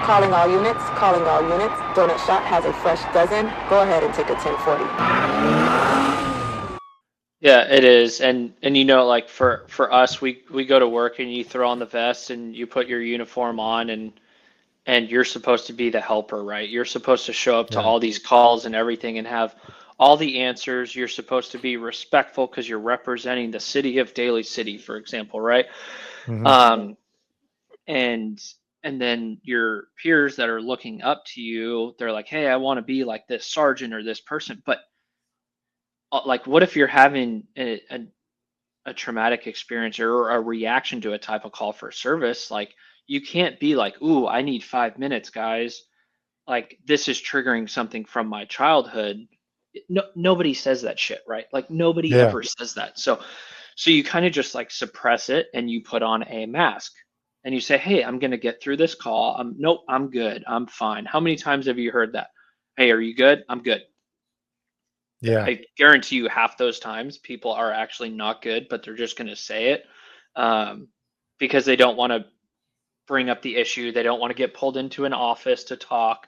Calling all units, calling all units. Donut shop has a fresh dozen. Go ahead and take a 1040. Yeah, it is. And like for us, we go to work and you throw on the vest and you put your uniform on and you're supposed to be the helper, right? You're supposed to show up to Yeah. all these calls and everything and have all the answers. You're supposed to be respectful because you're representing the city of Daly City, for example, right? Hmm. Um, and and then your peers that are looking up to you, they're like, "Hey, I want to be like this sergeant or this person." But like, what if you're having a traumatic experience or a reaction to a type of call for service? Like, you can't be like, "Ooh, I need 5 minutes, guys." Like, this is triggering something from my childhood. No, nobody says that shit, right? Like, nobody Yeah. ever says that. So you kind of just like suppress it and you put on a mask and you say, "Hey, I'm gonna get through this call. Nope, I'm good. I'm fine." How many times have you heard that? "Hey, are you good?" "I'm good." Yeah. I guarantee you half those times people are actually not good, but they're just gonna say it um, because they don't want to bring up the issue. They don't want to get pulled into an office to talk.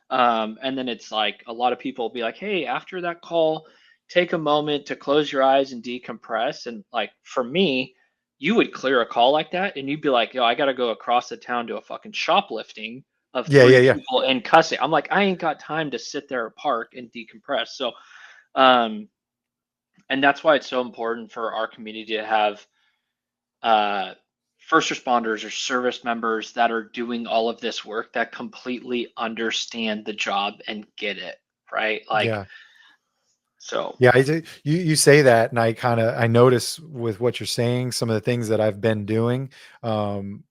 And then it's like a lot of people will be like, "Hey, after that call, take a moment to close your eyes and decompress." And like for me, you would clear a call like that and you'd be like, "Yo, I got to go across the town to a fucking shoplifting of Yeah. Yeah. three Yeah. people and cussing." I'm like, I ain't got time to sit there at park and decompress. So, um, and that's why it's so important for our community to have uh, first responders or service members that are doing all of this work that completely understand the job and get it, right? Like, Yeah. so. Yeah, you say that, and I notice with what you're saying, some of the things that I've been doing,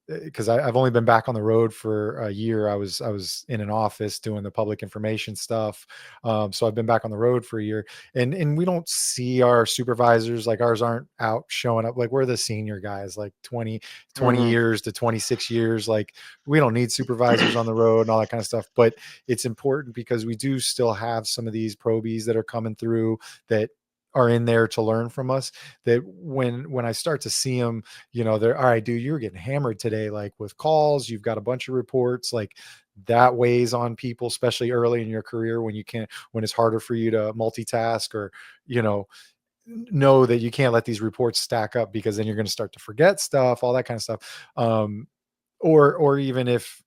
because I've only been back on the road for a year. I was in an office doing the public information stuff, so I've been back on the road for a year, and we don't see our supervisors, like ours aren't out showing up. Like we're the senior guys, like 20 Mhm. years to 26 years. Like we don't need supervisors on the road and all that kind of stuff, but it's important because we do still have some of these probies that are coming through that are in there to learn from us, that when I start to see them, they're all right, dude, you were getting hammered today, like with calls, you've got a bunch of reports, like that weighs on people, especially early in your career when it's harder for you to multitask, or you know that you can't let these reports stack up, because then you're going to start to forget stuff, all that kind of stuff. Or even if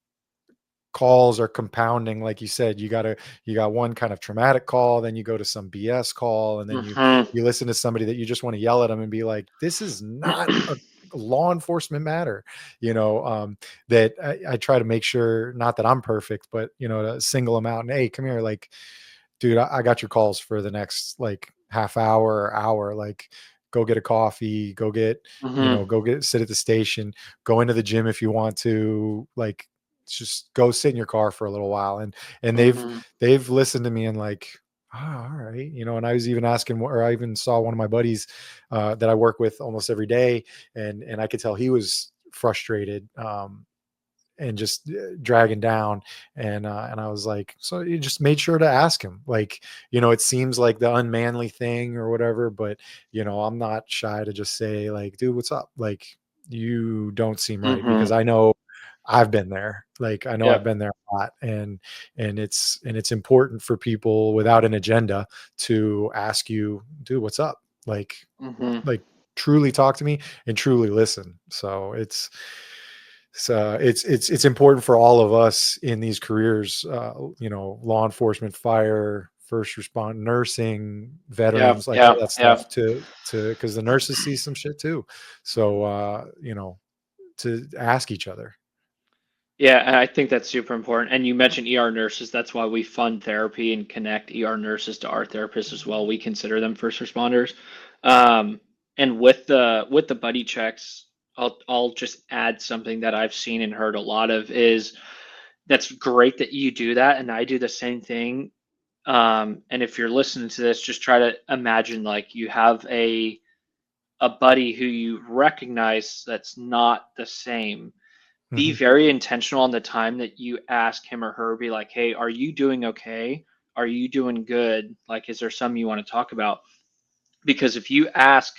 calls are compounding, like you said, you got one kind of traumatic call, then you go to some BS call, and then you Mhm. you listen to somebody that you just want to yell at them and be like, this is not a law enforcement matter. That I try to make sure, not that I'm perfect, but to single them out and, hey, come here, like, dude, I got your calls for the next like half hour or hour, like go get a coffee, Mhm. go sit at the station, go into the gym if you want to, like just go sit in your car for a little while. And Mhm. they've listened to me and like, oh, all right. And I was even asking, or I even saw one of my buddies that I work with almost every day, and I could tell he was frustrated, and just dragging down. And I was like, so you just made sure to ask him, like, it seems like the unmanly thing or whatever, but I'm not shy to just say, like, dude, what's up? Like, you don't seem right, Mhm. because I know I've been there. Like, I know I've Yep. been there a lot. And it's important for people without an agenda to ask you, dude, what's up? Like, Mhm. like truly talk to me and truly listen. So it's important for all of us in these careers, law enforcement, fire, first respond, nursing, Yeah. veterans, like all Yeah. that Yeah. stuff, to because the nurses see some shit too. So to ask each other. Yeah, and I think that's super important. And you mentioned ER nurses. That's why we fund therapy and connect ER nurses to our therapists as well. We consider them first responders. Um, and with the buddy checks, I'll just add something that I've seen and heard a lot of is that's great that you do that, and I do the same thing. And if you're listening to this, just try to imagine like you have a buddy who you recognize that's not the same. Be Hmm. very intentional on the time that you ask him or her. Be like, "Hey, are you doing okay? Are you doing good? Like, is there something you want to talk about?" Because if you ask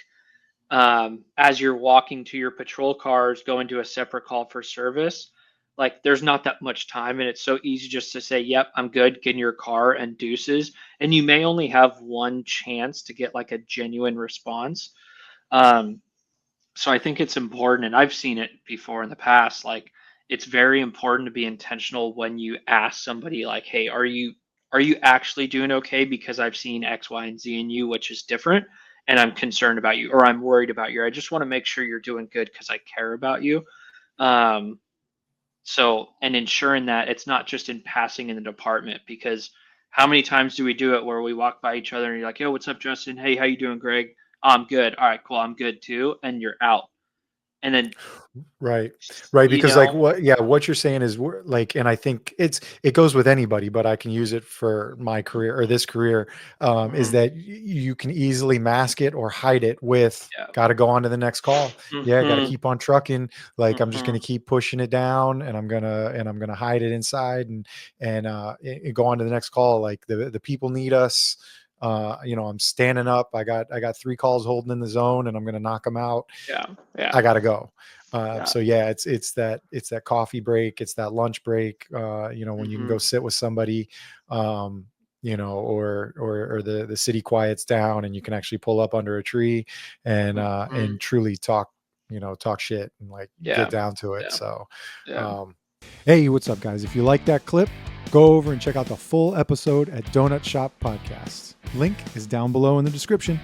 as you're walking to your patrol cars, going to a separate call for service, like there's not that much time, and it's so easy just to say, "Yep, I'm good, get in your car and deuces." And you may only have one chance to get like a genuine response. Um, so I think it's important, and I've seen it before in the past. Like it's very important to be intentional when you ask somebody, like, "Hey, are you actually doing okay? Because I've seen X, Y, and Z in you, which is different, and I'm concerned about you, or I'm worried about you. I just want to make sure you're doing good because I care about you." Um, so, and ensuring that it's not just in passing in the department, because how many times do we do it where we walk by each other and you're like, "Yo, what's up, Justin? Hey, how you doing, Greg? "Oh, I'm good. All right, cool. I'm good too." And you're out. And then, Right. Right. you Because like know, what you're saying is like, and I think it goes with anybody, but I can use it for my career or this career, is mhm, that you can easily mask it or hide it with yeah. got to go on to the next call. Yeah. Got to Mhm, keep on trucking. Like I'm just going mhm, to keep pushing it down and I'm going to hide it inside and go on to the next call. Like the people need us. I'm standing up. I got 3 calls holding in the zone and I'm going to knock them out. yeah, yeah, I gotta go. yeah. So yeah, it's that coffee break, it's that lunch break. When you can go Mhm, sit with somebody, or the city quiets down and you can actually pull up under a tree and mhm, truly talk, talk shit and like get yeah, down to it. yeah, So, yeah. um, hey, what's up, guys? If you like that clip, go over and check out the full episode at Donut Shop Podcasts. Link is down below in the description.